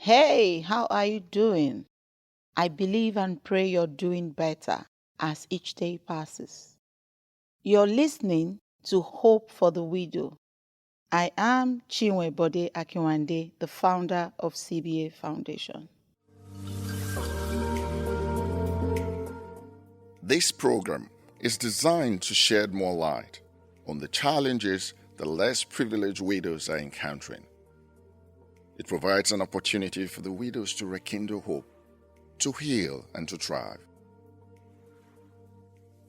Hey, how are you doing? I believe and pray you're doing better as each day passes. You're listening to Hope for the Widow. I am Chinwe Bode Akinwande, the founder of CBA Foundation. This program is designed to shed more light on the challenges the less privileged widows are encountering. It provides an opportunity for the widows to rekindle hope, to heal and to thrive.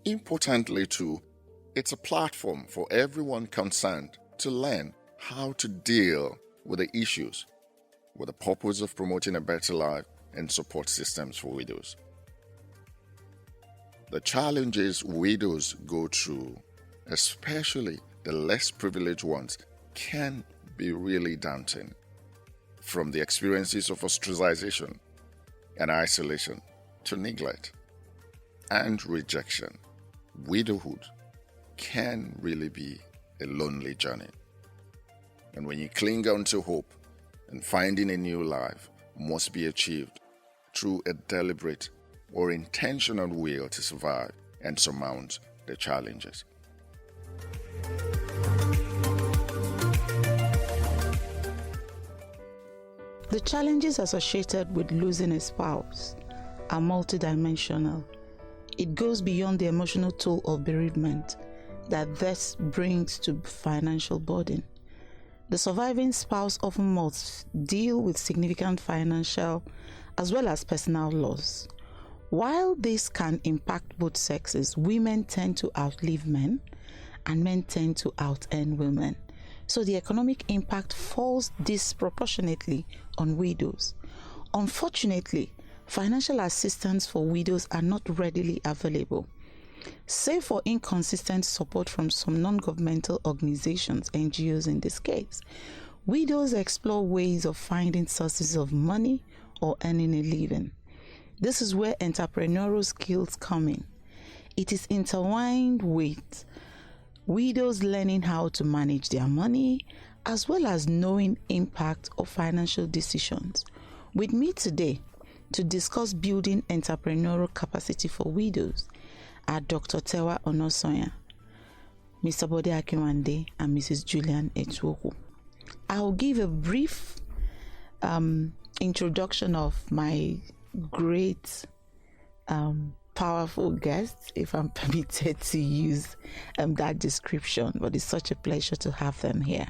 Importantly too, it's a platform for everyone concerned to learn how to deal with the issues with the purpose of promoting a better life and support systems for widows. The challenges widows go through, especially the less privileged ones, can be really daunting. From the experiences of ostracization and isolation to neglect and rejection, widowhood can really be a lonely journey. And when you cling on to hope and finding a new life must be achieved through a deliberate or intentional will to survive and surmount the challenges. The challenges associated with losing a spouse are multidimensional. It goes beyond the emotional toll of bereavement that this brings to financial burden. The surviving spouse often must deal with significant financial as well as personal loss. While this can impact both sexes, women tend to outlive men and men tend to out-earn women. So the economic impact falls disproportionately on widows. Unfortunately, financial assistance for widows are not readily available. Save for inconsistent support from some non-governmental organizations, NGOs in this case, widows explore ways of finding sources of money or earning a living. This is where entrepreneurial skills come in. It is intertwined with widows learning how to manage their money as well as knowing impact of financial decisions. With me today to discuss building entrepreneurial capacity for widows are Dr. Tewa Onosoya, Mr. Bode Akinwande, and Mrs. Julian Etwoku. I'll give a brief introduction of my great powerful guests, if I'm permitted to use that description, but it's such a pleasure to have them here.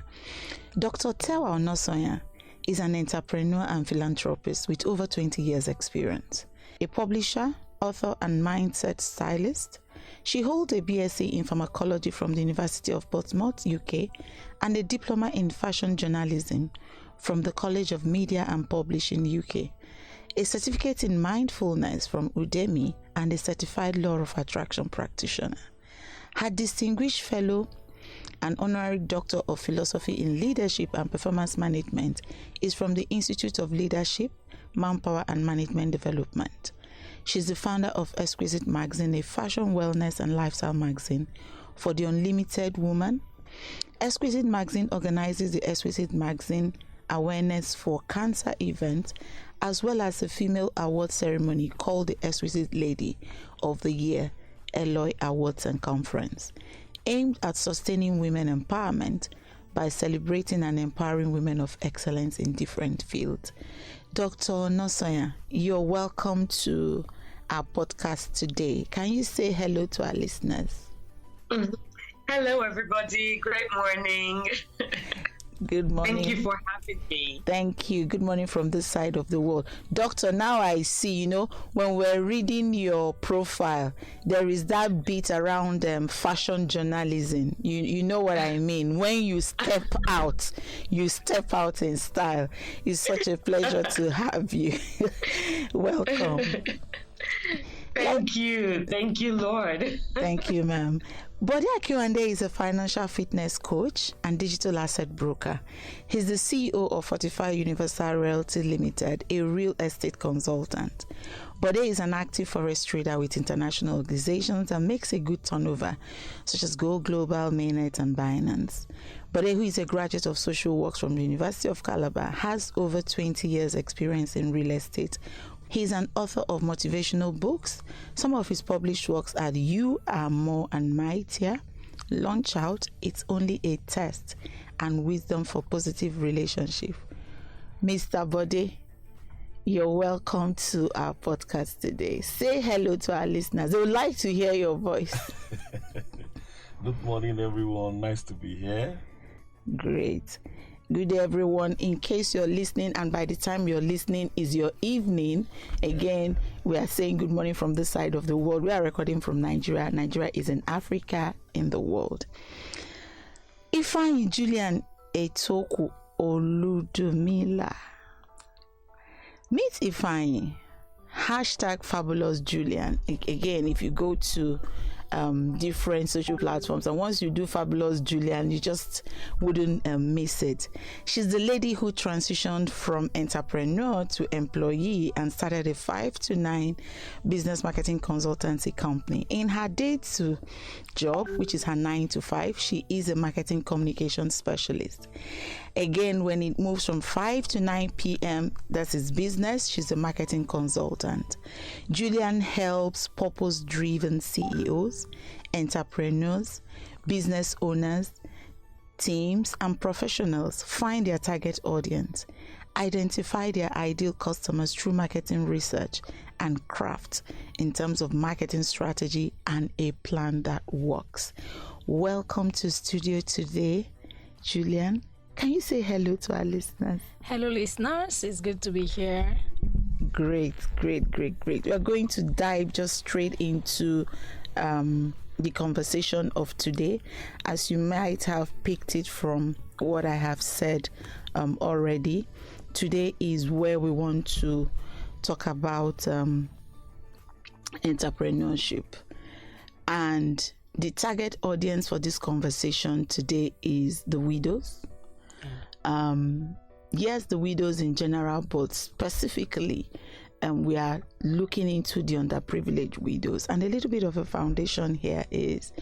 Dr. Tewa Onosoya is an entrepreneur and philanthropist with over 20 years experience. A publisher, author, and mindset stylist. She holds a BSc in pharmacology from the University of Portsmouth, UK, and a diploma in fashion journalism from the College of Media and Publishing, UK. A certificate in mindfulness from Udemy, and a certified law of attraction practitioner. Her distinguished fellow and honorary doctor of philosophy in leadership and performance management is from the Institute of Leadership, Manpower and Management Development. She's the founder of Exquisite Magazine, a fashion, wellness and lifestyle magazine for the unlimited woman. Exquisite Magazine organizes the Exquisite Magazine Awareness for Cancer event, as well as a female award ceremony called the Exquisite Lady of the Year Eloy Awards and Conference, aimed at sustaining women empowerment by celebrating and empowering women of excellence in different fields. Dr. Onosoya, you're welcome to our podcast today. Can you say hello to our listeners? Hello, everybody. Great morning. Good morning. Thank you for having me. Thank you. Good morning from this side of the world. Doctor, now I see, when we're reading your profile, there is that bit around fashion journalism. You know what I mean. When you step out in style. It's such a pleasure to have you. Welcome. Thank you. Thank you, Lord. Thank you, ma'am. Bode Akinwande is a financial fitness coach and digital asset broker. He's the CEO of Fortify Universal Realty Limited, a real estate consultant. Bode is an active forex trader with international organizations and makes a good turnover, such as Go Global, Mainnet, and Binance. Bode, who is a graduate of social works from the University of Calabar, has over 20 years experience in real estate. He's an author of motivational books. Some of his published works are You Are More and Mightier, Launch Out, It's Only a Test, and Wisdom for Positive Relationship. Mr. Bode, you're welcome to our podcast today. Say hello to our listeners. They would like to hear your voice. Good morning, everyone. Nice to be here. Great. Good day, everyone. In case you're listening, and by the time you're listening is your evening, again, we are saying good morning from this side of the world. We are recording from Nigeria. Nigeria is in Africa, in the world. Ifeanyi Julian Etoku Oludumila. Meet Ifeanyi. #Fabulous Julian. Again, if you go to different social platforms, and once you do Fabulous Julian, you just wouldn't miss it. She's the lady who transitioned from entrepreneur to employee and started a 5 to 9 business marketing consultancy company. In her day to job, which is her 9 to 5, she is a marketing communication specialist. Again, when it moves from 5 to 9 p.m., that's his business. She's a marketing consultant. Julian helps purpose-driven CEOs, entrepreneurs, business owners, teams, and professionals find their target audience, identify their ideal customers through marketing research and craft in terms of marketing strategy and a plan that works. Welcome to studio today, Julian. Can you say hello to our listeners? Hello, listeners. It's good to be here. Great. We are going to dive just straight into the conversation of today. As you might have picked it from what I have said already, today is where we want to talk about entrepreneurship. And the target audience for this conversation today is the widows. Yes, the widows in general, but specifically, we are looking into the underprivileged widows. And a little bit of a foundation here is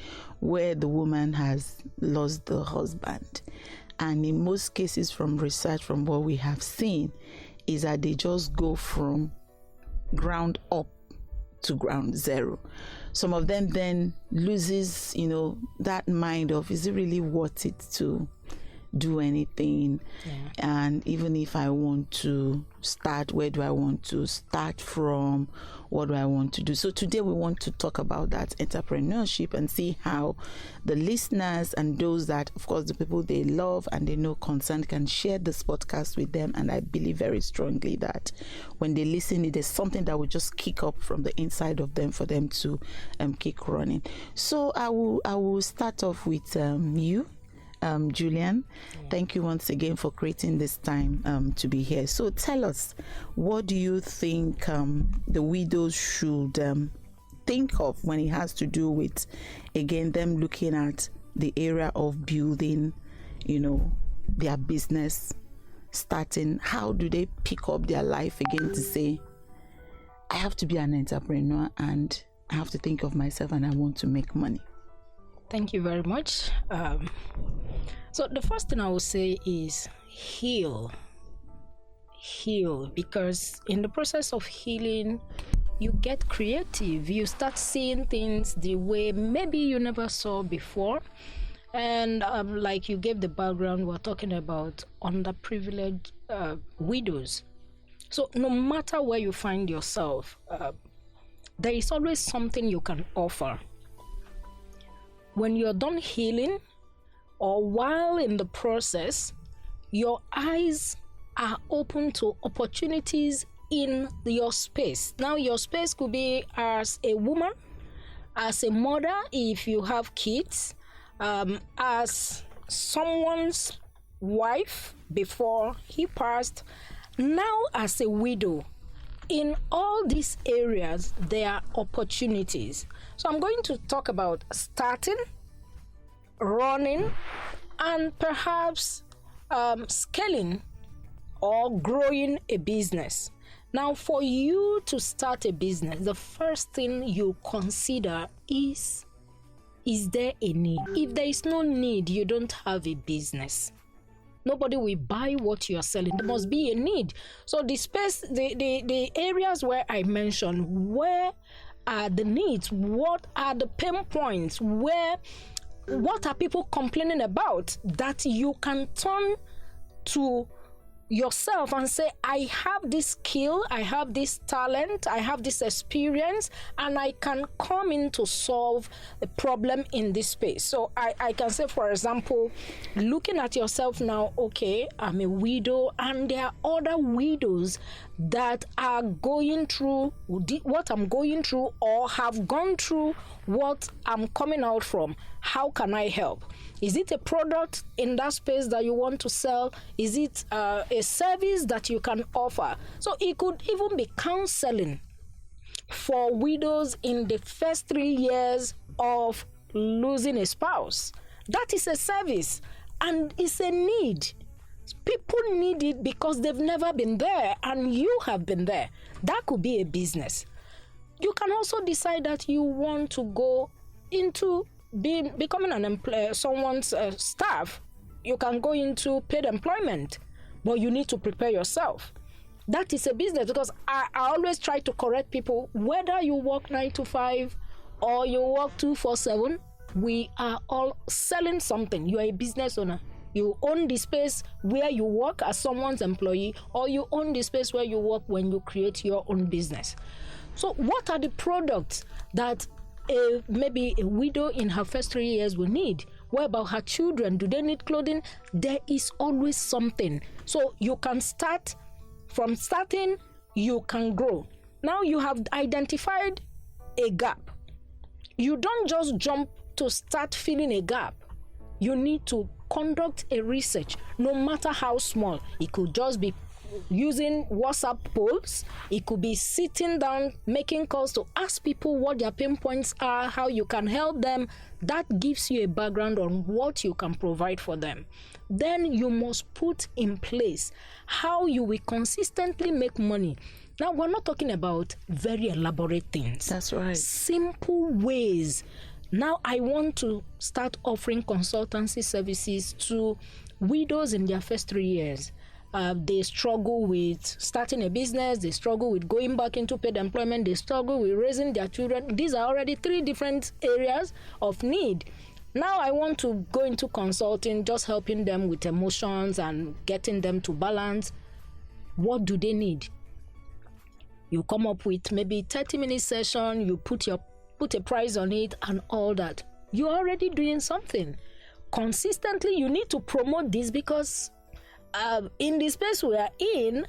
where the woman has lost the husband. And in most cases, from research, from what we have seen, is that they just go from ground up to ground zero. Some of them then loses, that mind of, is it really worth it to do anything? And even if I want to start, where do I want to start from? What do I want to do? So today we want to talk about that entrepreneurship and see how the listeners and those that, of course, the people they love and they know concerned can share this podcast with them. And I believe very strongly that when they listen, there's something that will just kick up from the inside of them for them to keep running. So I will start off with you, Julian. Thank you once again for creating this time to be here. So tell us, what do you think the widows should think of when it has to do with, again, them looking at the area of building, their business, starting? How do they pick up their life again to say, I have to be an entrepreneur and I have to think of myself and I want to make money? Thank you very much. So the first thing I will say is heal, because in the process of healing, you get creative. You start seeing things the way maybe you never saw before. And like you gave the background, we're talking about underprivileged widows. So no matter where you find yourself, there is always something you can offer. When you're done healing, or while in the process, your eyes are open to opportunities in your space. Now, your space could be as a woman, as a mother, if you have kids, as someone's wife before he passed, now as a widow. In all these areas, there are opportunities. So I'm going to talk about starting, running, and perhaps scaling or growing a business. Now, for you to start a business, the first thing you consider is there a need? If there is no need, you don't have a business. Nobody will buy what you are selling. There must be a need. So the space, the areas where I mentioned, where are the needs? What are the pain points? What are people complaining about that you can turn to yourself and say, I have this skill, I have this talent, I have this experience, and I can come in to solve a problem in this space. So I can say, for example, looking at yourself now, okay, I'm a widow, and there are other widows that are going through what I'm going through or have gone through what I'm coming out from. How can I help? Is it a product in that space that you want to sell? Is it a service that you can offer? So it could even be counseling for widows in the first 3 years of losing a spouse. That is a service, and it's a need. People need it because they've never been there, and you have been there. That could be a business. You can also decide that you want to go into becoming someone's staff. You can go into paid employment, but you need to prepare yourself. That is a business, because I always try to correct people, whether you work 9 to 5 or you work 2-4-7, we are all selling something. You are a business owner. You own the space where you work as someone's employee, or you own the space where you work when you create your own business. So what are the products that maybe a widow in her first 3 years will need? What about her children? Do they need clothing? There is always something. So you can start. From starting, you can grow. Now you have identified a gap. You don't just jump to start filling a gap. You need to conduct a research, no matter how small. It could just be using WhatsApp polls. It could be sitting down, making calls to ask people what their pain points are, how you can help them. That gives you a background on what you can provide for them. Then you must put in place how you will consistently make money. Now, we're not talking about very elaborate things. That's right. Simple ways. Now, I want to start offering consultancy services to widows in their first 3 years. They struggle with starting a business, they struggle with going back into paid employment, they struggle with raising their children. These are already 3 different areas of need. Now I want to go into consulting, just helping them with emotions and getting them to balance. What do they need? You come up with maybe 30-minute session, you put a price on it and all that. You're already doing something. Consistently, you need to promote this, because in the space we are in,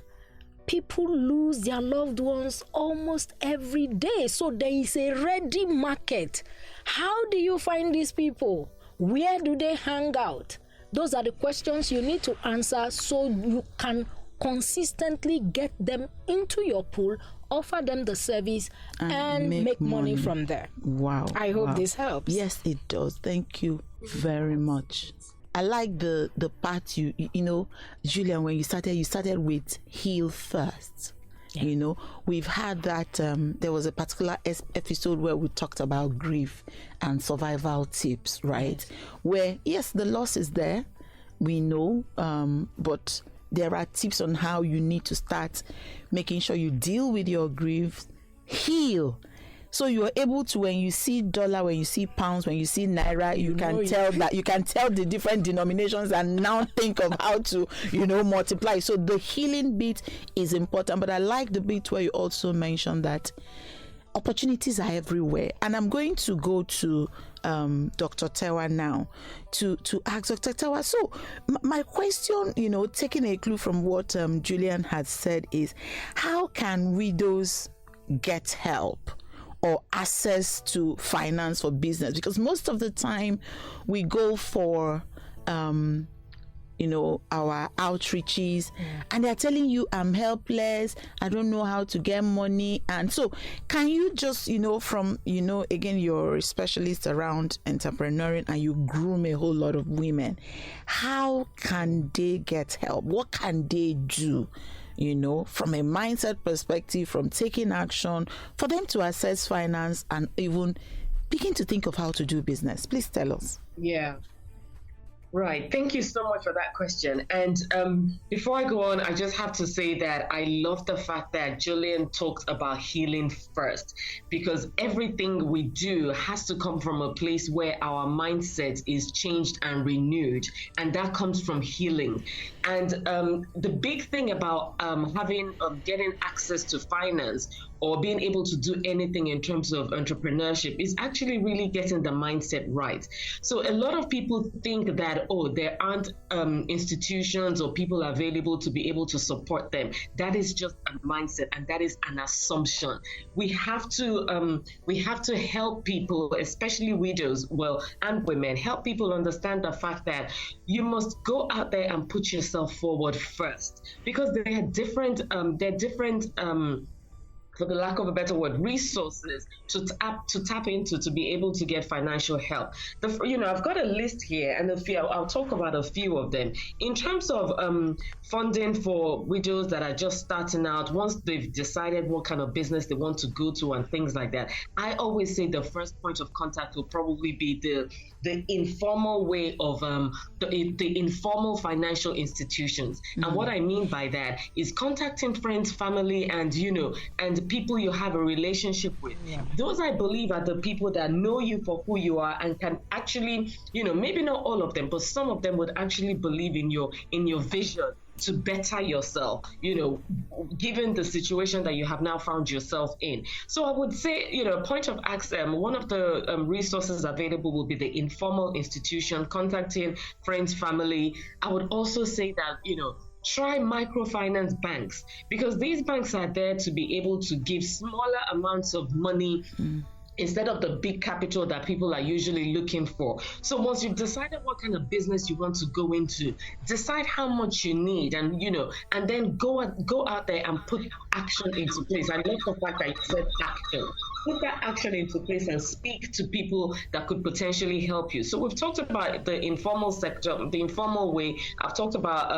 people lose their loved ones almost every day. So there is a ready market. How do you find these people? Where do they hang out? Those are the questions you need to answer, so you can consistently get them into your pool, offer them the service, and make money from there. Wow. I hope this helps. Yes, it does. Thank you very much. I like the part you know, Julian, when you started with heal first. Yeah. You know, we've had that, there was a particular episode where we talked about grief and survival tips, right? Yes. Where, yes, the loss is there, we know, but there are tips on how you need to start making sure you deal with your grief, heal. So you're able to, when you see dollar, when you see pounds, when you see naira, you can tell the different denominations and now think of how to, multiply. So the healing bit is important. But I like the bit where you also mentioned that opportunities are everywhere. And I'm going to go to Dr. Tewa now to ask Dr. Tewa. So my question, taking a clue from what Julian had said, is how can widows get help or access to finance for business? Because most of the time we go for our outreaches, and they're telling you, I'm helpless, I don't know how to get money. And so can you just, from, again, you're a specialist around entrepreneurial and you groom a whole lot of women, how can they get help? What can they do? from a mindset perspective, from taking action, for them to assess finance and even begin to think of how to do business? Please tell us. Yeah. Right. Thank you so much for that question. And before I go on, I just have to say that I love the fact that Julian talked about healing first, because everything we do has to come from a place where our mindset is changed and renewed. And that comes from healing. And the big thing about getting access to finance or being able to do anything in terms of entrepreneurship is actually really getting the mindset right. So a lot of people think that, there aren't institutions or people available to be able to support them. That is just a mindset, and that is an assumption. We have to help people, especially widows, and women, help people understand the fact that you must go out there and put yourself forward first, because there are different for the lack of a better word, resources to tap into to be able to get financial help. I've got a list here, and I'll talk about a few of them. In terms of funding for widows that are just starting out, once they've decided what kind of business they want to go to and things like that, I always say the first point of contact will probably be the informal way of the informal financial institutions. Mm-hmm. And what I mean by that is contacting friends, family, and people you have a relationship with. Yeah. Those, I believe, are the people that know you for who you are and can actually, maybe not all of them, but some of them would actually believe in your vision to better yourself, given the situation that you have now found yourself in. So I would say, point of access, one of the resources available will be the informal institution, contacting friends, family. I would also say that, try microfinance banks, because these banks are there to be able to give smaller amounts of money instead of the big capital that people are usually looking for. So once you've decided what kind of business you want to go into, decide how much you need, and and then go out there and put action into place. I love the fact that you said action. Put that action into place and speak to people that could potentially help you. So we've talked about the informal sector, the informal way. I've talked about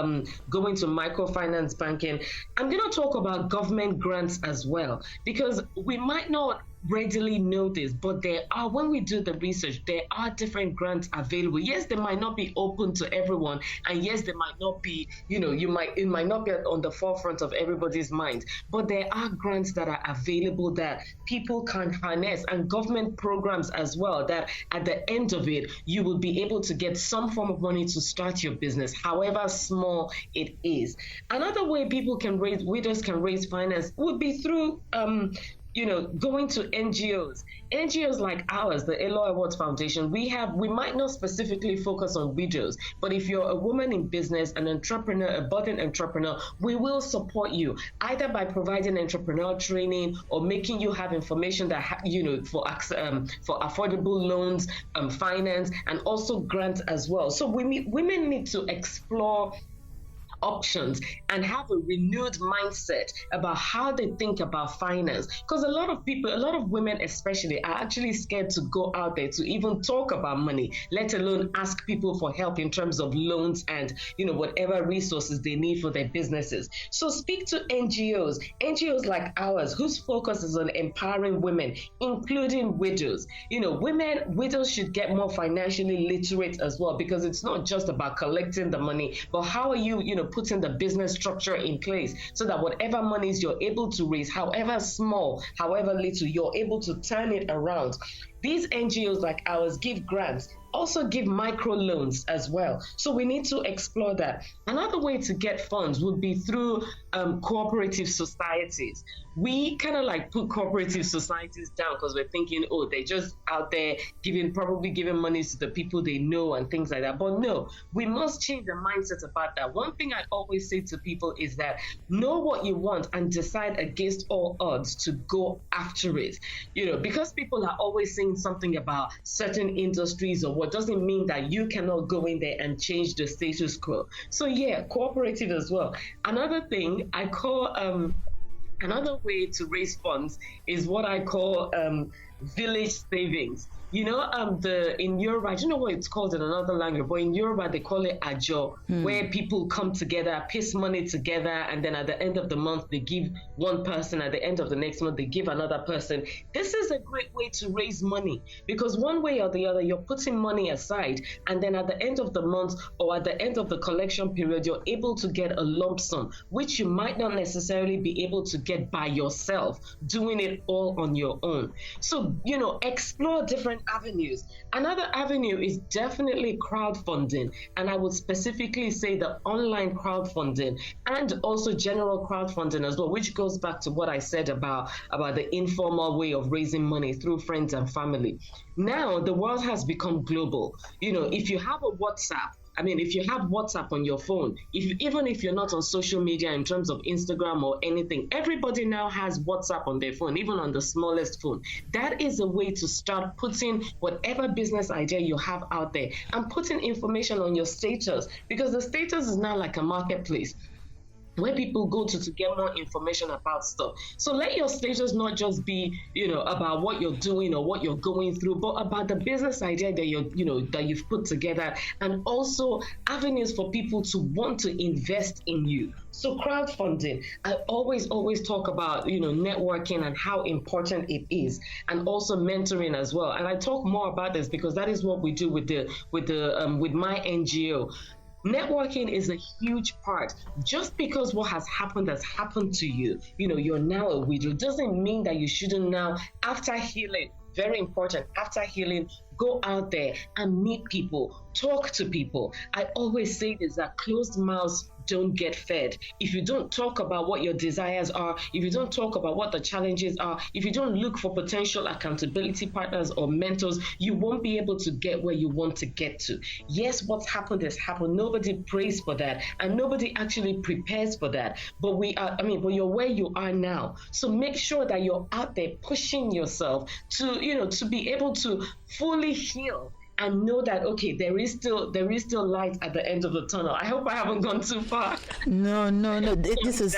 going to microfinance banking. I'm going to talk about government grants as well, because we might not readily know this, but when we do the research, there are different grants available. Yes, they might not be open to everyone, and yes, they might not be, it might not be on the forefront of everybody's mind, but there are grants that are available that people can harness, and government programs as well, that at the end of it, you will be able to get some form of money to start your business, however small it is. Another way widows can raise finance would be through going to NGOs like ours, the Eloy Awards Foundation. We might not specifically focus on widows, but if you're a woman in business, an entrepreneur, a budding entrepreneur, we will support you either by providing entrepreneurial training or making you have information that for affordable loans, finance, and also grants as well. So women need to explore options and have a renewed mindset about how they think about finance, because a lot of women especially are actually scared to go out there to even talk about money, let alone ask people for help in terms of loans and whatever resources they need for their businesses. So speak to NGOs like ours, whose focus is on empowering women, including widows. Widows should get more financially literate as well, because it's not just about collecting the money, but how are you putting the business structure in place so that whatever monies you're able to raise, however small, however little, you're able to turn it around. These NGOs like ours give grants, also give micro loans as well. So we need to explore that. Another way to get funds would be through cooperative societies. We kind of put cooperative societies down because we're thinking, they're just out there probably giving money to the people they know and things like that. But no, we must change the mindset about that. One thing I always say to people is that know what you want and decide against all odds to go after it. Because people are always saying something about certain industries or what doesn't mean that you cannot go in there and change the status quo. So yeah, cooperative as well. Another thing I call another way to raise funds is what I call village savings. In Yoruba, I don't know what it's called in another language, but in Yoruba they call it ajo, where people come together, piece money together, and then at the end of the month they give one person, at the end of the next month they give another person. This is a great way to raise money, because one way or the other you're putting money aside, and then at the end of the month or at the end of the collection period you're able to get a lump sum, which you might not necessarily be able to get by yourself, doing it all on your own. So, explore different avenues. Another avenue is definitely crowdfunding, and I would specifically say the online crowdfunding and also general crowdfunding as well, which goes back to what I said about the informal way of raising money through friends and family. Now the world has become global. If you have a WhatsApp, if you have WhatsApp on your phone, even if you're not on social media in terms of Instagram or anything, everybody now has WhatsApp on their phone, even on the smallest phone. That is a way to start putting whatever business idea you have out there and putting information on your status, because the status is now like a marketplace where people go to get more information about stuff. So let your status not just be, about what you're doing or what you're going through, but about the business idea that that you've put together, and also avenues for people to want to invest in you. So crowdfunding, I always talk about, networking and how important it is, and also mentoring as well. And I talk more about this because that is what we do with my NGO. Networking is a huge part. Just because what has happened to you, you're now a widow, doesn't mean that you shouldn't now, after healing, very important, after healing, go out there and meet people, talk to people. I always say this, that closed mouths don't get fed. If you don't talk about what your desires are, if you don't talk about what the challenges are, if you don't look for potential accountability partners or mentors, you won't be able to get where you want to get to. Yes, what's happened has happened. Nobody prays for that, and nobody actually prepares for that. But but you're where you are now. So make sure that you're out there pushing yourself to, to be able to fully heal and know that, okay, there is still light at the end of the tunnel. I hope I haven't gone too far. No. This is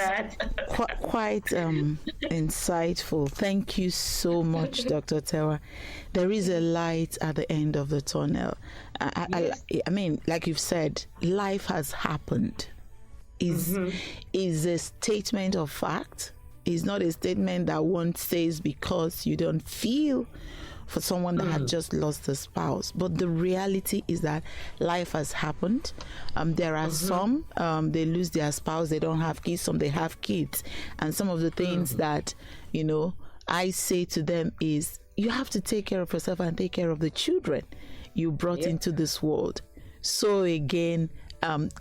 quite insightful. Thank you so much, Dr. Tewa. There is a light at the end of the tunnel. Yes. Like you've said, life has happened. Is a statement of fact. It's not a statement that one says because you don't feel for someone that had just lost a spouse. But the reality is that life has happened. There are some, they lose their spouse, they don't have kids, some they have kids. And some of the things that, I say to them is, you have to take care of yourself and take care of the children you brought into this world. So again,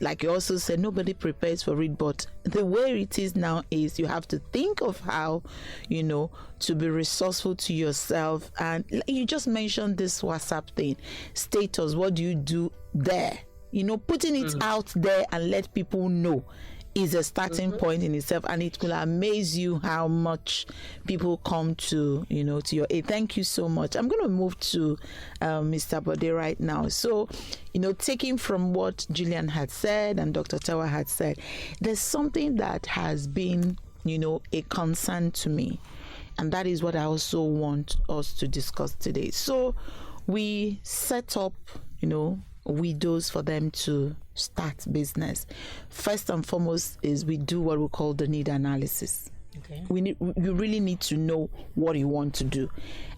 like you also said, nobody prepares for it, but the way it is now is you have to think of how, to be resourceful to yourself. And you just mentioned this WhatsApp thing, status, what do you do there? Putting it out there and let people know is a starting point in itself, and it will amaze you how much people come to to your aid. Thank you so much. I'm going to move to Mr. Bode right now. So taking from what Julian had said and Dr. Tewa had said, there's something that has been a concern to me, and that is what I also want us to discuss today. So we set up widows for them to start business. First and foremost is we do what we call the need analysis. Okay. You really need to know what you want to do.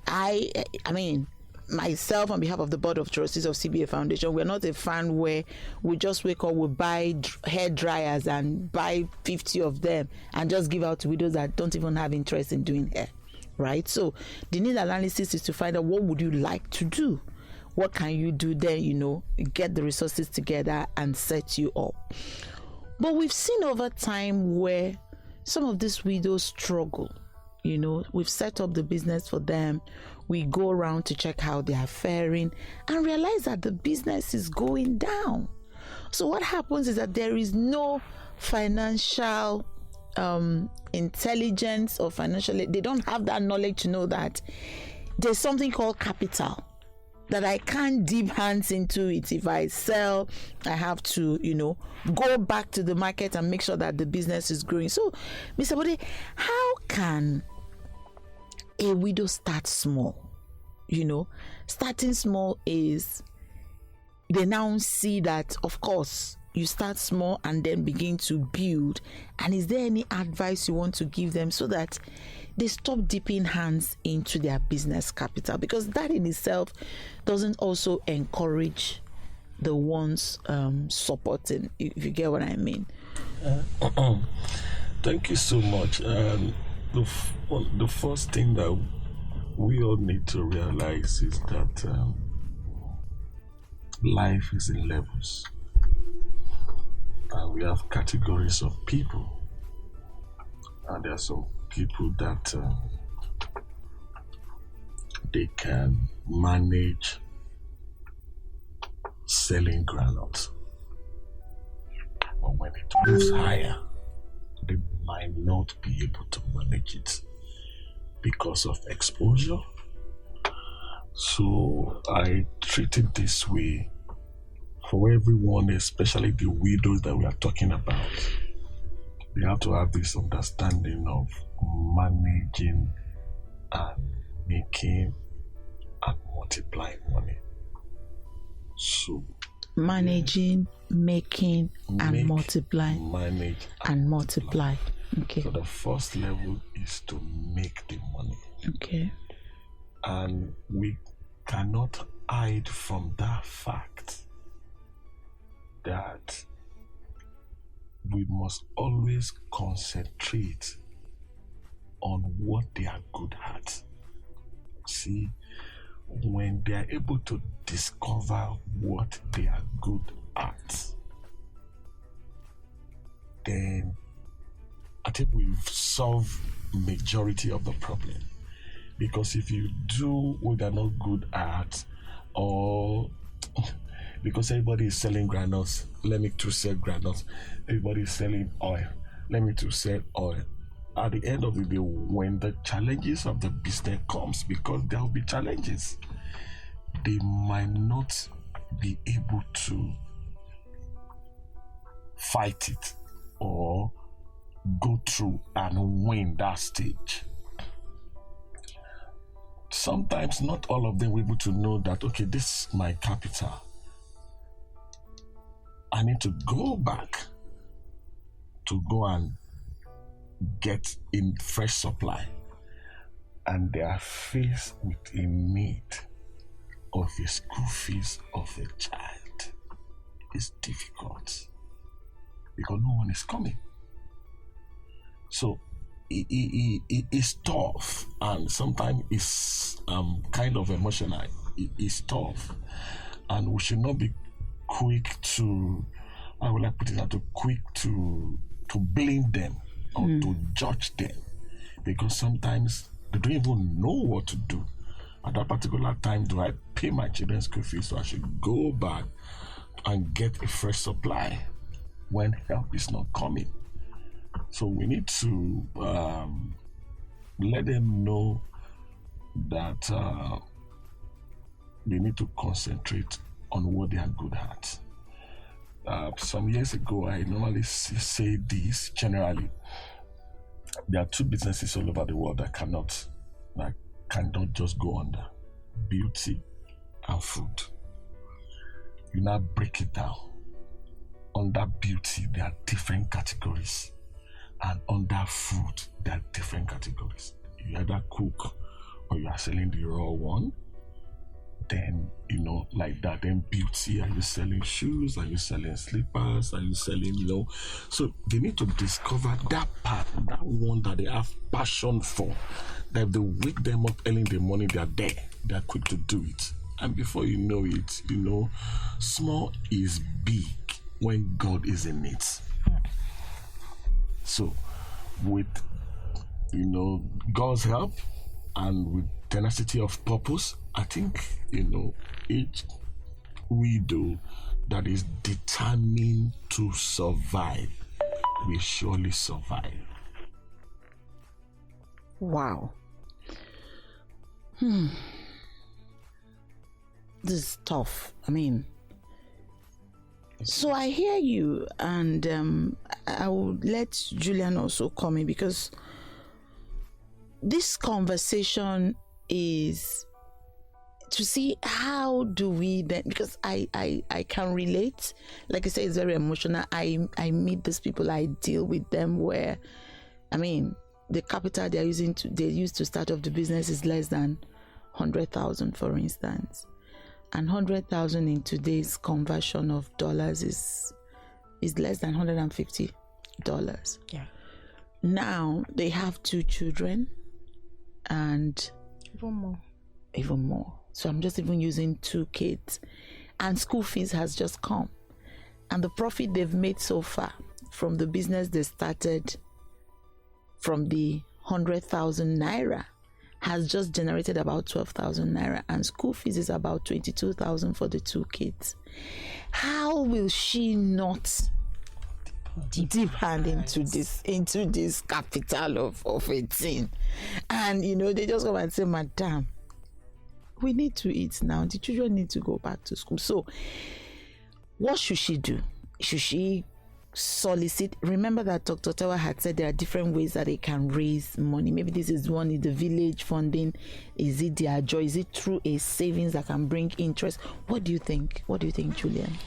I mean, myself, on behalf of the board of trustees of CBA Foundation, we're not a fan where we just wake up, we buy hair dryers and buy 50 of them and just give out to widows that don't even have interest in doing hair, right? So the need analysis is to find out, what would you like to do? What can you do then, get the resources together and set you up. But we've seen over time where some of these widows struggle. We've set up the business for them. We go around to check how they are faring and realize that the business is going down. So what happens is that there is no financial intelligence or they don't have that knowledge to know that there's something called capital, that I can't dip hands into it. If I sell, I have to, go back to the market and make sure that the business is growing. So, Mr. Bode, how can a widow start small? starting small is they now see that, of course, you start small and then begin to build. And is there any advice you want to give them so that they stop dipping hands into their business capital? Because that in itself doesn't also encourage the ones supporting, if you get what I mean. Thank you so much. The first thing that we all need to realize is that life is in levels. We have categories of people, and there are some people that they can manage selling granules, but when it moves higher, they might not be able to manage it because of exposure. So I treat it this way for everyone, especially the widows that we are talking about. They have to have this understanding of managing and making and multiplying money. So managing, making, and multiplying. Manage and multiply. Okay. So the first level is to make the money. Okay. And we cannot hide from that fact that we must always concentrate on what they are good at. See, when they are able to discover what they are good at, then I think we've solved majority of the problem. Because if you do what they're not good at, or because everybody is selling granules, let me to sell granules. Everybody is selling oil, let me to sell oil. At the end of the day, when the challenges of the business comes, because there will be challenges, they might not be able to fight it or go through and win that stage. Sometimes not all of them were able to know that, okay, this is my capital. I need to go back to go and get in fresh supply. And they are faced with a need of a school fees of a child. It's difficult because no one is coming. So it's tough, and sometimes it's kind of emotional. It's tough, and we should not be quick to, I would like to put it out, quick to blame them or to judge them, because sometimes they don't even know what to do. At that particular time, do I pay my children's school fees, so I should go back and get a fresh supply when help is not coming? So we need to let them know that they need to concentrate on what they are good at. Some years ago, I normally say this generally. There are two businesses all over the world that cannot just go under: beauty and food. You now break it down. Under beauty, there are different categories. And under food, there are different categories. You either cook or you are selling the raw one. Then, like that. Then beauty, are you selling shoes? Are you selling slippers? Are you selling, So they need to discover that part, that one that they have passion for. That if they wake them up early in the morning, they are there. They are quick to do it. And before you know it, small is big when God is in it. So, with God's help and with tenacity of purpose, I think each widow that is determined to survive will surely survive. Wow. This is tough. So I hear you, and I will let Julian also come in, because this conversation is to see how do we then, because I can relate. Like I say, it's very emotional. I meet these people, I deal with them where, I mean, the capital they use to start off the business is less than 100,000, for instance, and 100,000 in today's conversion of dollars is less than $150. Yeah. Now they have 2 children and even more. So I'm just even using 2 kids, and school fees has just come, and the profit they've made so far from the business they started from the 100,000 naira has just generated about 12,000 naira, and school fees is about 22,000 for the 2 kids. How will she not deep hand into this capital of 18? And they just come and say, madam, we need to eat now, the children need to go back to school. So what should she do? Should she solicit? Remember that Dr. Tawa had said there are different ways that they can raise money. Maybe this is one, is the village funding, is it their joy, is it through a savings that can bring interest? What do you think, Julian?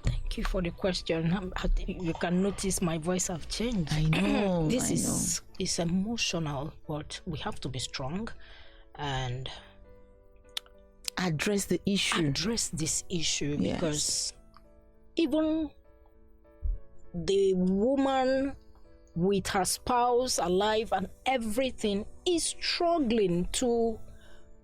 Thank you for the question. You can notice my voice have changed. I know. This is emotional, but we have to be strong and address this issue. Yes. Because even the woman with her spouse alive and everything is struggling to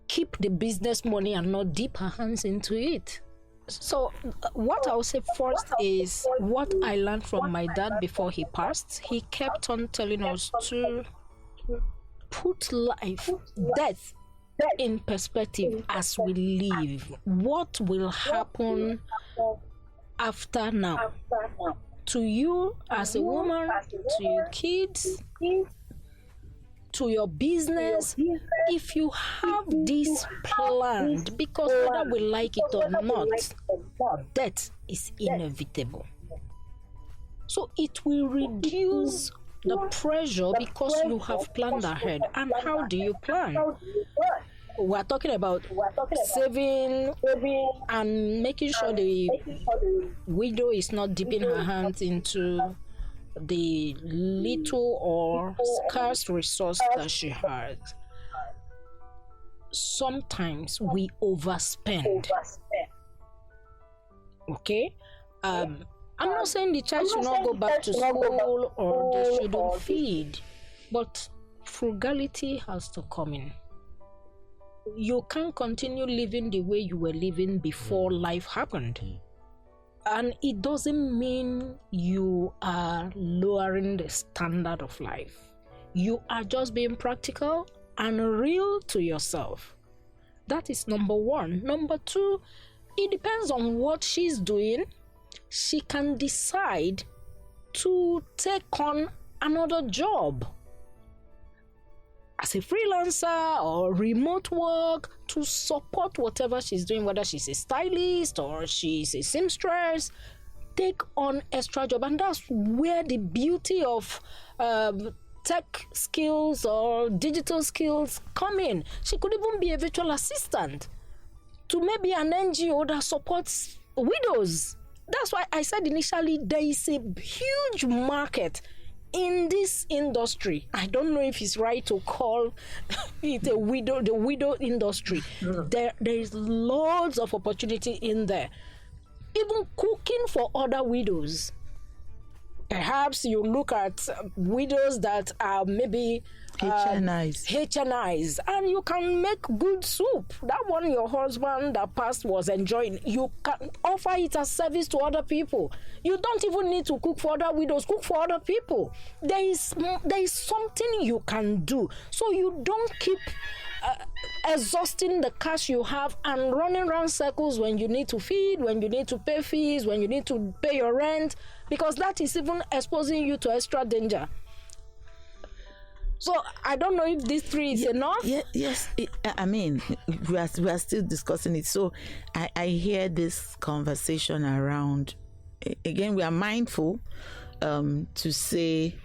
keep the business money and not dip her hands into it. So what I'll say first is what I learned from my dad before he passed. He kept on telling us to put death in perspective as we live. What will happen after now? To you as a woman, to your kids, to your business, if you have this planned, because whether we like it or not, death is inevitable. So it will reduce the pressure because you have planned ahead. And how do you plan? We're talking about saving and making sure the widow is not dipping her hands into the little or scarce resource that she has. Sometimes we overspend. Okay? I'm not saying the child should not go back to school or they shouldn't feed, but frugality has to come in. You can't continue living the way you were living before life happened. And it doesn't mean you are lowering the standard of life. You are just being practical and real to yourself. That is number one. Number two, it depends on what she's doing. She can decide to take on another job as a freelancer or remote work to support whatever she's doing, whether she's a stylist or she's a seamstress. Take on extra job, and that's where the beauty of tech skills or digital skills come in. She could even be a virtual assistant to maybe an NGO that supports widows. That's why I said initially there is a huge market in this industry. I don't know if it's right to call it the widow industry. There is loads of opportunity in there. Even cooking for other widows. Perhaps you look at widows that are maybe HNIs, and you can make good soup. That one your husband that passed was enjoying. You can offer it as service to other people. You don't even need to cook for other widows. Cook for other people. There is something you can do, so you don't keep exhausting the cash you have and running around circles when you need to feed, when you need to pay fees, when you need to pay your rent, because that is even exposing you to extra danger. So I don't know if these three is enough. Yes. I mean, we are still discussing it. So I hear this conversation around. Again, we are mindful to say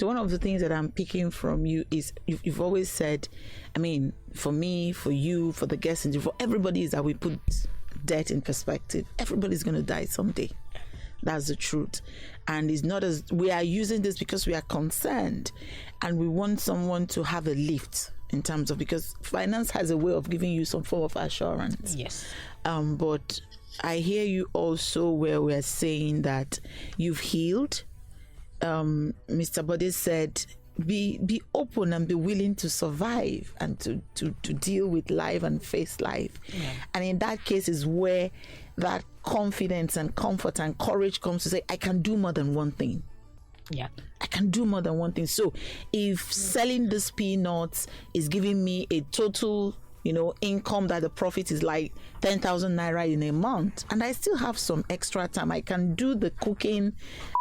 So one of the things that I'm picking from you is you've always said, I mean, for me, for you, for the guests, and for everybody, is that we put death in perspective. Everybody's going to die someday. That's the truth. And it's not as we are using this because we are concerned and we want someone to have a lift in terms of, because finance has a way of giving you some form of assurance. Yes. But I hear you also where we're saying that you've healed. Mr. Bode said, be open and be willing to survive and to deal with life and face life. Yeah. And in that case is where that confidence and comfort and courage comes to say, I can do more than one thing. Yeah. I can do more than one thing. So if selling these peanuts is giving me a total, income that the profit is like 10,000 naira in a month, and I still have some extra time, I can do the cooking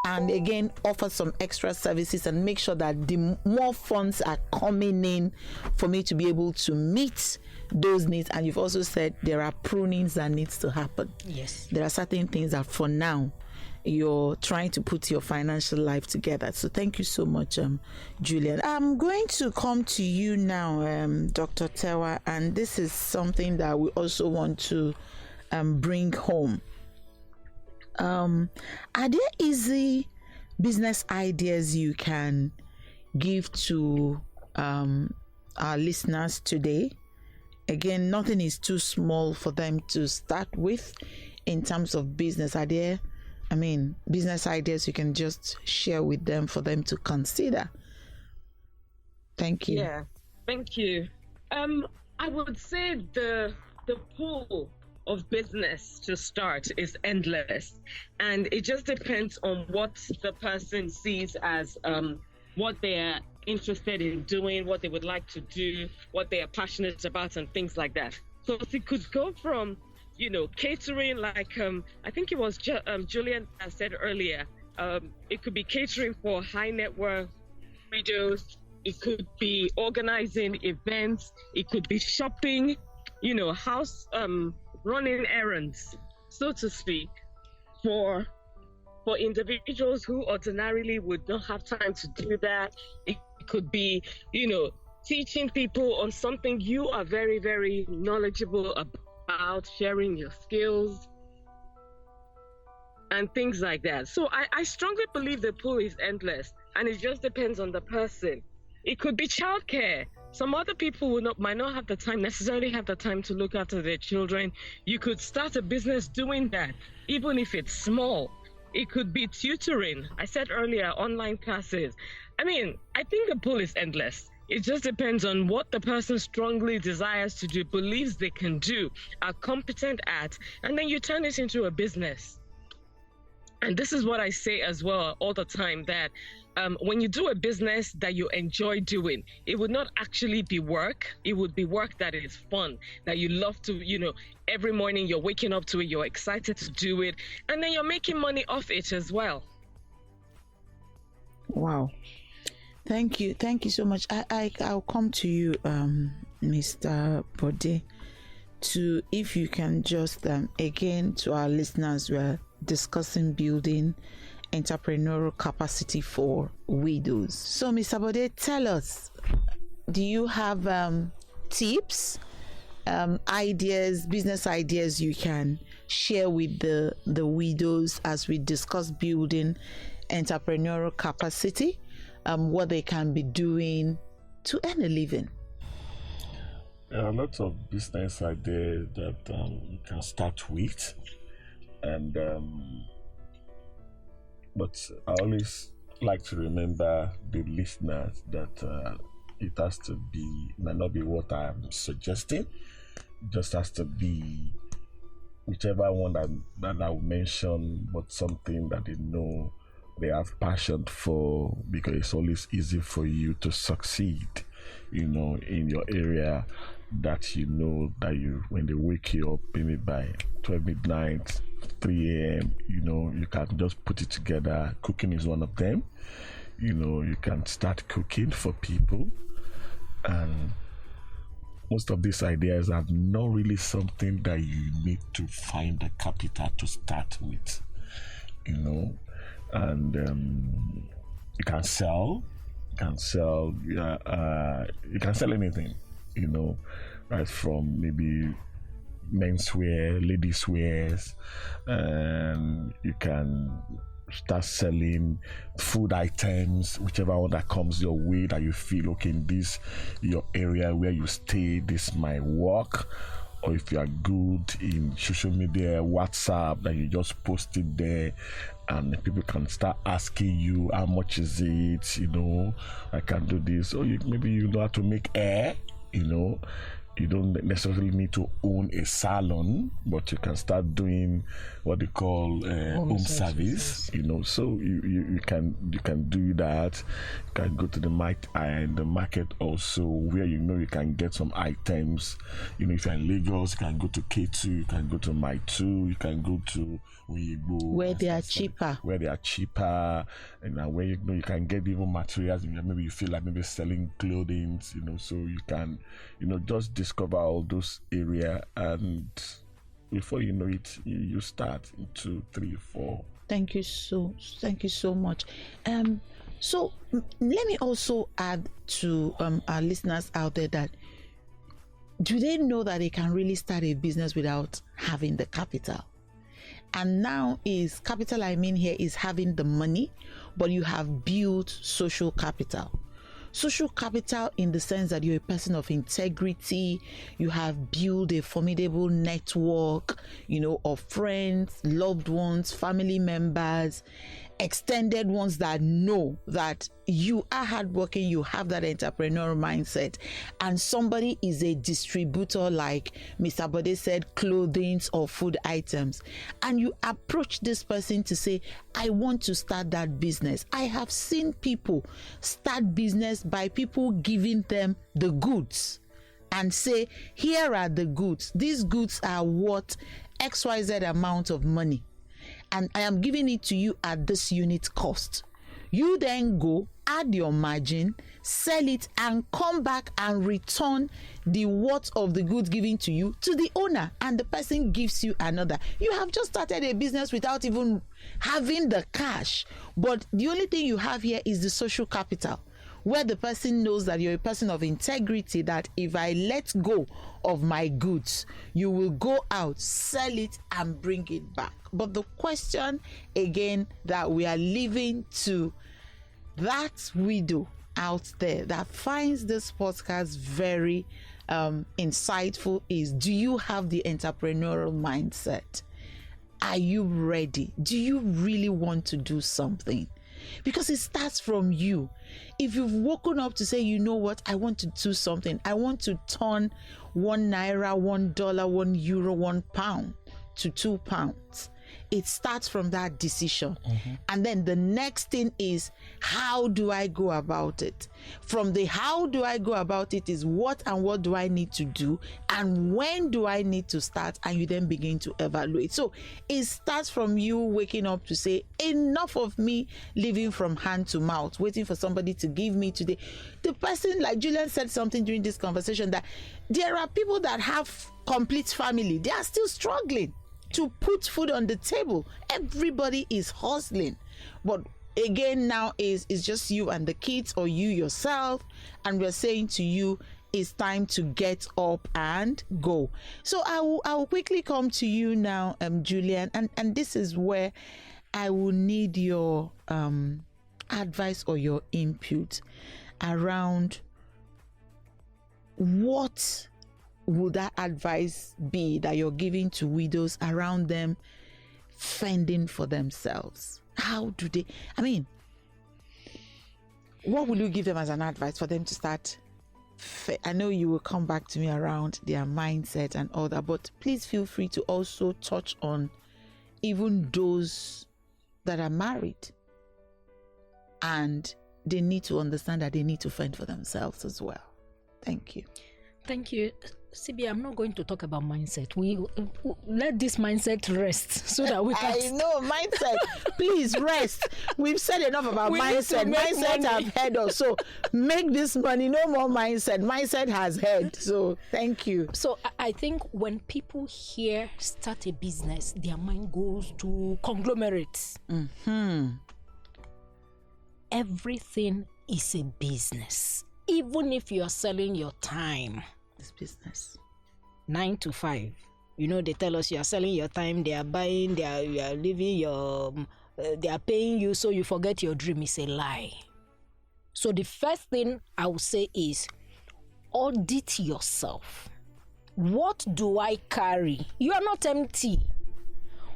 and again offer some extra services and make sure that the more funds are coming in for me to be able to meet those needs. And you've also said there are prunings that needs to happen. Yes. There are certain things that for now you're trying to put your financial life together. So thank you so much, Julian. I'm going to come to you now, Dr. Tewa, and this is something that we also want to bring home. Are there easy business ideas you can give to our listeners today? Again, nothing is too small for them to start with in terms of business. Are there business ideas you can just share with them for them to consider? Thank you. Yeah, thank you. I would say the pool of business to start is endless, and it just depends on what the person sees as what they're interested in doing, what they would like to do, what they are passionate about, and things like that. So it could go from catering, like I think it was Julian said earlier, it could be catering for high net worth widows, it could be organizing events, it could be shopping, house running errands, so to speak, for individuals who ordinarily would not have time to do that. It could be, teaching people on something you are very, very knowledgeable about, sharing your skills and things like that. So I strongly believe the pool is endless, and it just depends on the person. It could be childcare. Some other people might not necessarily have the time to look after their children. You could start a business doing that, even if it's small. It could be tutoring. I said earlier, online classes. I think the pool is endless. It just depends on what the person strongly desires to do, believes they can do, are competent at, and then you turn it into a business. And this is what I say as well all the time, that when you do a business that you enjoy doing, it would not actually be work. It would be work that is fun, that you love to, every morning you're waking up to it, you're excited to do it, and then you're making money off it as well. Wow. Thank you so much. I'll come to you, Mr. Bode, to if you can just again to our listeners, we're discussing building entrepreneurial capacity for widows. So, Mr. Bode, tell us, do you have tips, ideas, business ideas you can share with the widows as we discuss building entrepreneurial capacity? What they can be doing to earn a living? There are lots of business ideas that you can start with, and but I always like to remember the listeners that it has to be, might not be what I'm suggesting, it just has to be whichever one that I will mention, but something that they know they have passion for, because it's always easy for you to succeed, in your area, that that when they wake you up maybe by 12 midnight, 3 a.m., you can just put it together. Cooking is one of them. You can start cooking for people, and most of these ideas are not really something that you need to find the capital to start with, and you can sell can sell. You can sell anything, right from maybe menswear, ladies' wears, and you can start selling food items, whichever one that comes your way that you feel okay in this your area where you stay, this might work. Or if you are good in social media, WhatsApp, then you just post it there and people can start asking you how much is it, I can do this. Or maybe you know how to make hair, you don't necessarily need to own a salon, but you can start doing what they call home service. So you can do that. You can go to the market also, where you can get some items. If you're in Lagos, you can go to K2, you can go to My 2, you can go to where they are cheaper. Where they are cheaper, and where you can get even materials. Maybe you feel like maybe selling clothing, so you can, just discover all those areas, and before you know it, you start in 2, 3, 4. Thank you so much. So let me also add to our listeners out there that do they know that they can really start a business without having the capital? And now is capital, I mean here, is having the money, but you have built social capital. Social capital in the sense that you're a person of integrity, you have built a formidable network, of friends, loved ones, family members, extended ones that know that you are hardworking, you have that entrepreneurial mindset, and somebody is a distributor, like Mr. Bode said, clothing or food items, and you approach this person to say, I want to start that business. I have seen people start business by people giving them the goods and say, here are the goods. These goods are worth XYZ amount of money, and I am giving it to you at this unit cost. You then go, add your margin, sell it, and come back and return the worth of the goods given to you to the owner, and the person gives you another. You have just started a business without even having the cash, but the only thing you have here is the social capital, where the person knows that you're a person of integrity, that if I let go of my goods, you will go out, sell it, and bring it back. But the question again that we are leaving to that widow out there that finds this podcast very insightful is, do you have the entrepreneurial mindset? Are you ready? Do you really want to do something? Because it starts from you. If you've woken up to say, you know what, I want to do something, I want to turn $1, $1, €1, £1 to £2, it starts from that decision. And then the next thing is, how do I go about it? From the how do I go about it is what and what do I need to do, and when do I need to start, and you then begin to evaluate. So it starts from you waking up to say, enough of me living from hand to mouth, waiting for somebody to give me today. The person, like Julian said something during this conversation, that there are people that have complete family, they are still struggling to put food on the table. Everybody is hustling, but again, now is just you and the kids, or you yourself, and we're saying to you, it's time to get up and go. So I will quickly come to you now, Julian, and this is where I will need your advice or your input around what would that advice be that you're giving to widows around them fending for themselves? How do they, what will you give them as an advice for them to start? I know you will come back to me around their mindset and all that, but please feel free to also touch on even those that are married and they need to understand that they need to fend for themselves as well. Thank you. Thank you. CB, I'm not going to talk about mindset. We let this mindset rest so that we can. I know, mindset. Please rest. We've said enough about mindset. Mindset have heard us. So make this money. No more mindset. Mindset has heard. So thank you. So I think when people hear start a business, their mind goes to conglomerates. Everything is a business. Even if you are selling your time, It's business. 9 to 5. You know, they tell us you are selling your time, they are buying, you are living your, they are paying you, so you forget your dream. Is a lie. So the first thing I would say is audit yourself. What do I carry? You are not empty.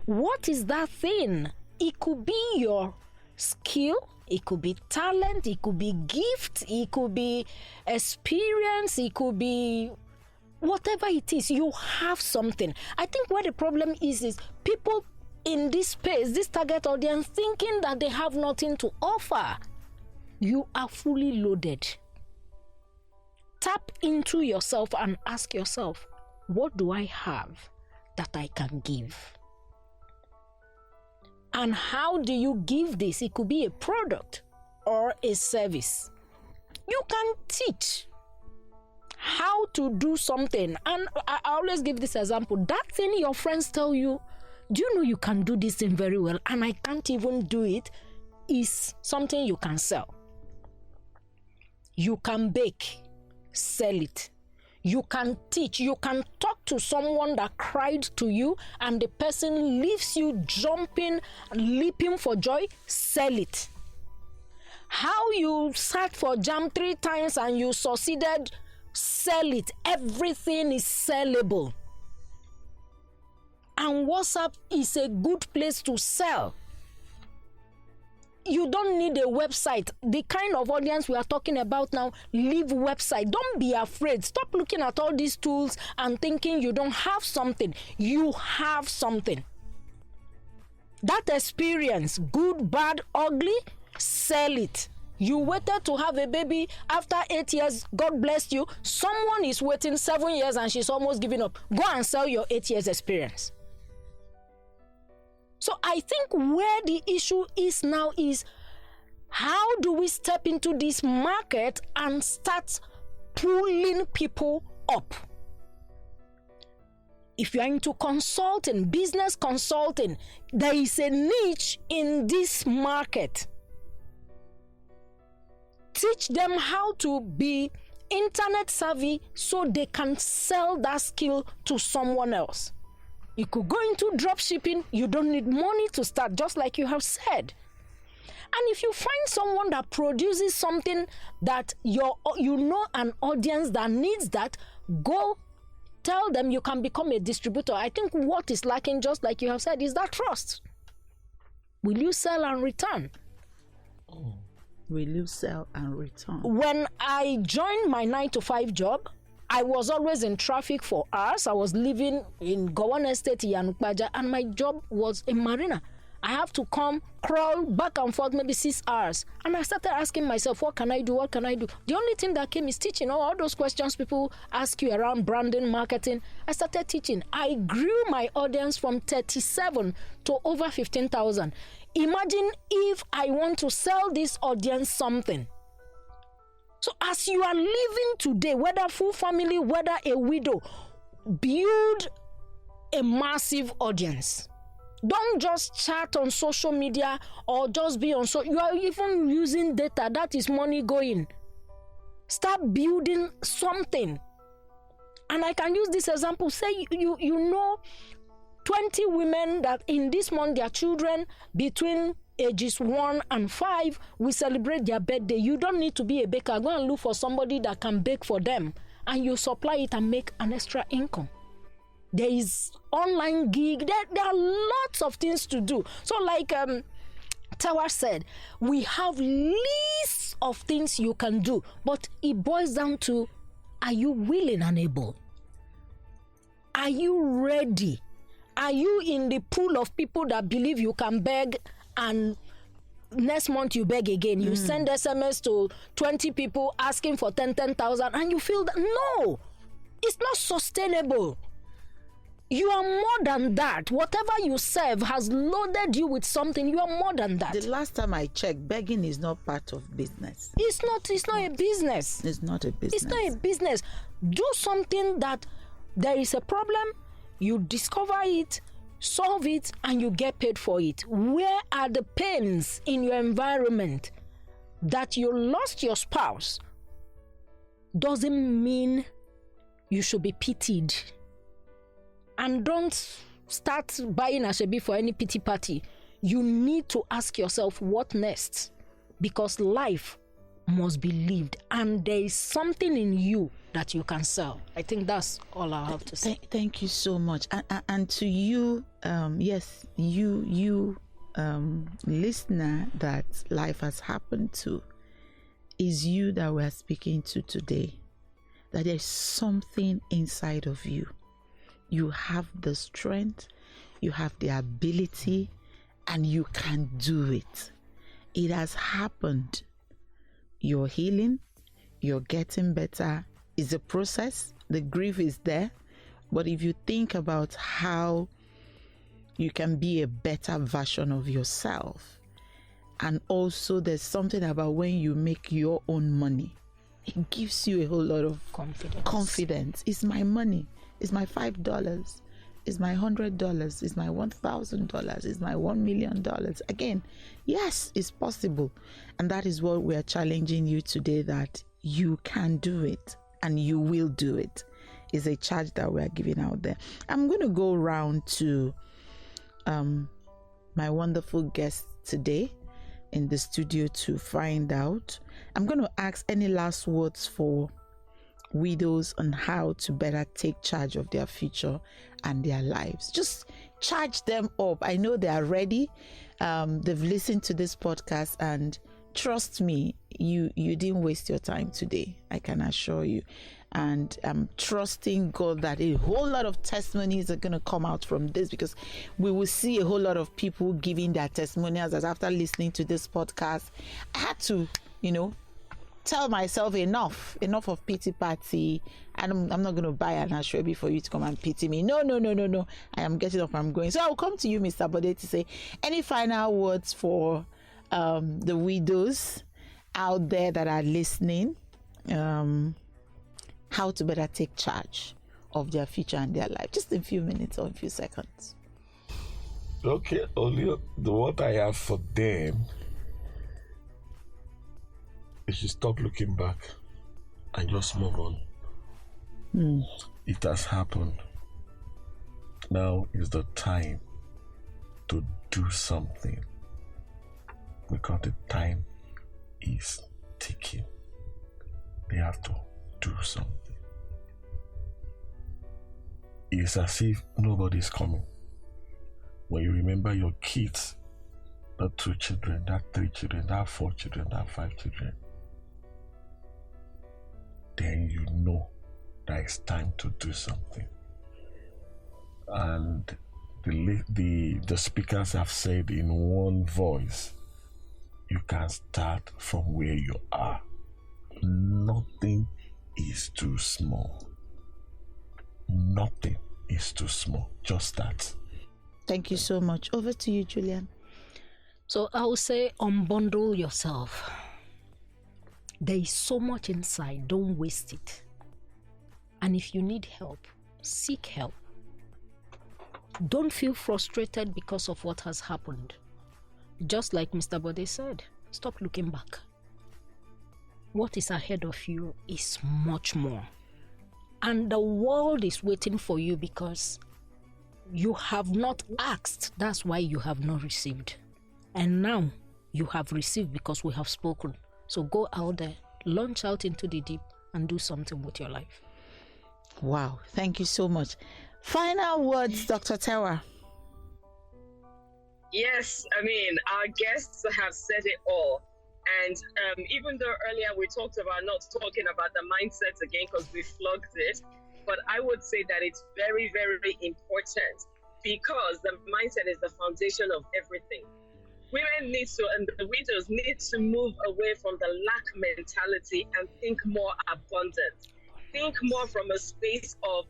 What is that thing? It could be your skill, it could be talent, it could be gift, it could be experience, it could be whatever it is. You have something. I think where the problem is people in this space, this target audience, thinking that they have nothing to offer. You are fully loaded. Tap into yourself and ask yourself, what do I have that I can give? And how do you give this? It could be a product or a service. You can teach how to do something. And I always give this example. That thing your friends tell you, do you know you can do this thing very well and I can't even do it, is something you can sell. You can bake, sell it. You can teach. You can talk to someone that cried to you and the person leaves you jumping, leaping for joy, sell it. How you sat for jam 3 times and you succeeded, sell it. Everything is sellable. And WhatsApp is a good place to sell. You don't need a website. The kind of audience we are talking about now, leave website. Don't be afraid. Stop looking at all these tools and thinking you don't have something. You have something. That experience, good, bad, ugly, sell it. You waited to have a baby after 8 years, God bless you. Someone is waiting 7 years and she's almost giving up. Go and sell your 8 years experience. So I think where the issue is now is, how do we step into this market and start pulling people up? If you are into consulting, business consulting, there is a niche in this market. Teach them how to be internet savvy so they can sell that skill to someone else. You could go into drop shipping. You don't need money to start, just like you have said. And if you find someone that produces something that you know an audience that needs that, go tell them you can become a distributor. I think what is lacking, just like you have said, is that trust. Will you sell and return? Will you sell and return? When I joined my 9-to-5 job, I was always in traffic for hours. I was living in Gowan Estate, Yanukbaja, and my job was in Marina. I have to come, crawl back and forth, maybe 6 hours. And I started asking myself, what can I do? What can I do? The only thing that came is teaching. All those questions people ask you around branding, marketing. I started teaching. I grew my audience from 37 to over 15,000. Imagine if I want to sell this audience something. So as you are living today, whether full family, whether a widow, build a massive audience. Don't just chat on social media or just be on you are even using data. That is money going. Start building something. And I can use this example. Say you know 20 women that in this month their children between ages 1 and 5 will celebrate their birthday. You don't need to be a baker. Go and look for somebody that can bake for them and you supply it and make an extra income. There is online gig. There are lots of things to do. So like Tawa said, we have lists of things you can do, but it boils down to, are you willing and able? Are you ready? Are you in the pool of people that believe you can beg and next month you beg again? You send SMS to 20 people asking for 10,000 and you feel that, no, it's not sustainable. You are more than that. Whatever you serve has loaded you with something. You are more than that. The last time I checked, begging is not part of business. It's not a business. It's not a business. It's not a business. Do something that there is a problem, you discover it, solve it, and you get paid for it. Where are the pains in your environment? That you lost your spouse doesn't mean you should be pitied. And don't start buying Ashebi for any pity party. You need to ask yourself, what next? Because life must be lived, and there is something in you that you can sell. I think that's all I have to say. Thank you so much. And to you, yes, you listener that life has happened to, is you that we're speaking to today. That there's something inside of you. You have the strength, you have the ability, and you can do it. It has happened. You're healing, you're getting better. It's a process. The grief is there. But if you think about how you can be a better version of yourself, and also there's something about when you make your own money, it gives you a whole lot of confidence. It's my money. It's my $5. It's my $100. It's my $1,000. It's my $1 million. Again, yes, it's possible. And that is what we are challenging you today, that you can do it and you will do it. It's a charge that we are giving out there. I'm going to go around to my wonderful guests today in the studio to find out. I'm going to ask any last words for widows on how to better take charge of their future and their lives. Just charge them up. I know they are ready. They've listened to this podcast, and trust me, you didn't waste your time today. I can assure you. And I'm trusting God that a whole lot of testimonies are going to come out from this, because we will see a whole lot of people giving their testimonials. As after listening to this podcast, I had to, tell myself enough of pity party, and I'm not going to buy an Ashwebi for you to come and pity me. No. I am getting up, I'm going. So I'll come to you, Mr. Bode, to say any final words for the widows out there that are listening, how to better take charge of their future and their life. Just in a few minutes or a few seconds. Okay, only what I have for them, you should stop looking back and just move on. It has happened. Now is the time to do something, because the time is ticking. They have to do something. It's as if nobody's coming. When you remember your kids, that 2 children, that 3 children, that 4 children, that 5 children, then you know that it's time to do something. And the speakers have said in one voice, you can start from where you are. Nothing is too small. Nothing is too small. Just that. Thank you so much. Over to you, Julian. So I would say, unbundle yourself. There is so much inside. Don't waste it. And if you need help, seek help. Don't feel frustrated because of what has happened. Just like Mr. Bode said, stop looking back. What is ahead of you is much more. And the world is waiting for you, because you have not asked. That's why you have not received. And now you have received because we have spoken. So go out there, launch out into the deep, and do something with your life. Wow, thank you so much. Final words, Dr. Tewa. Yes, our guests have said it all. And even though earlier we talked about not talking about the mindsets again because we flogged it, but I would say that it's very, very important, because the mindset is the foundation of everything. Women need to, and the widows need to move away from the lack mentality and think more abundant. Think more from a space of,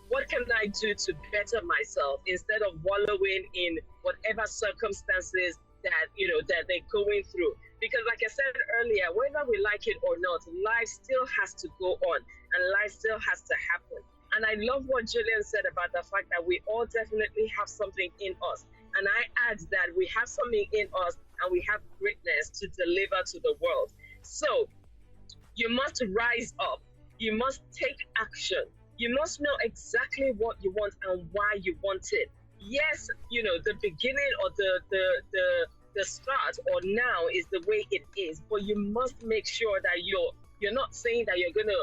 what can I do to better myself, instead of wallowing in whatever circumstances that they're going through. Because like I said earlier, whether we like it or not, life still has to go on and life still has to happen. And I love what Julian said about the fact that we all definitely have something in us. And I add that we have something in us and we have greatness to deliver to the world. So you must rise up. You must take action. You must know exactly what you want and why you want it. Yes, the beginning or the start or now is the way it is, but you must make sure that you're not saying that you're gonna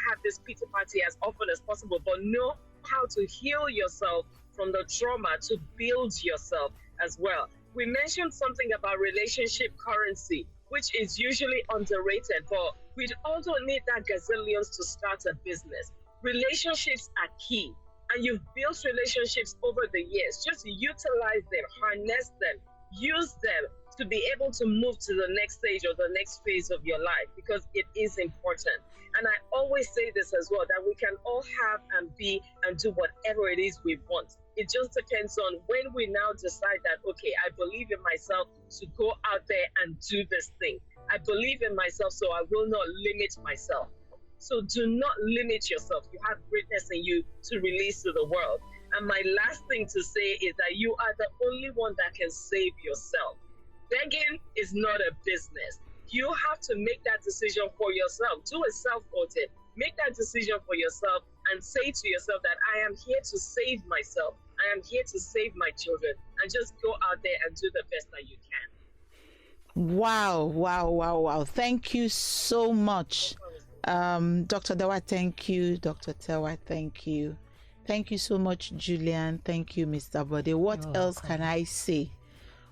have this pity party as often as possible, but know how to heal yourself from the trauma to build yourself as well. We mentioned something about relationship currency, which is usually underrated, but we also need that gazillions to start a business. Relationships are key, and you've built relationships over the years. Just utilize them, harness them, use them to be able to move to the next stage or the next phase of your life, because it is important. And I always say this as well, that we can all have and be and do whatever it is we want. It just depends on when we now decide that, okay, I believe in myself to go out there and do this thing. I believe in myself, so I will not limit myself. So do not limit yourself. You have greatness in you to release to the world. And my last thing to say is that you are the only one that can save yourself. Begging is not a business. You have to make that decision for yourself. Do a self-audit. Make that decision for yourself and say to yourself that I am here to save myself. I am here to save my children, and just go out there and do the best that you can. Wow. Thank you so much. Dr. Dawa, thank you. Dr. Tewa, thank you. Thank you so much, Julian. Thank you, Mr. Bode. What else can I say?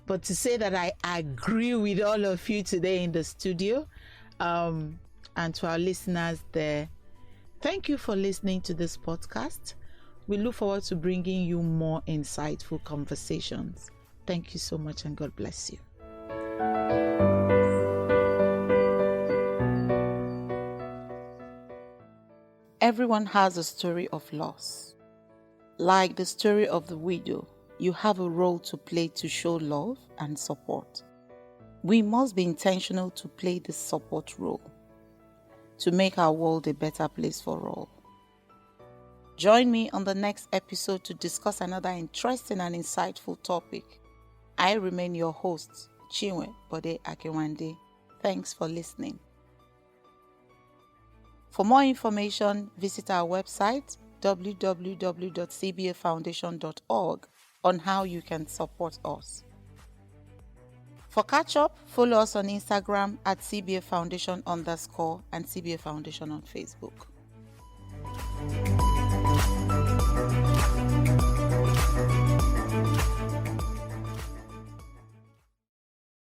But to say that I agree with all of you today in the studio, and to our listeners there, thank you for listening to this podcast. We look forward to bringing you more insightful conversations. Thank you so much, and God bless you. Everyone has a story of loss. Like the story of the widow, you have a role to play to show love and support. We must be intentional to play this support role to make our world a better place for all. Join me on the next episode to discuss another interesting and insightful topic. I remain your host, Chinwe Bode Akewande. Thanks for listening. For more information, visit our website www.cbafoundation.org on how you can support us. For catch-up, follow us on Instagram at CBA Foundation _ and CBA Foundation on Facebook.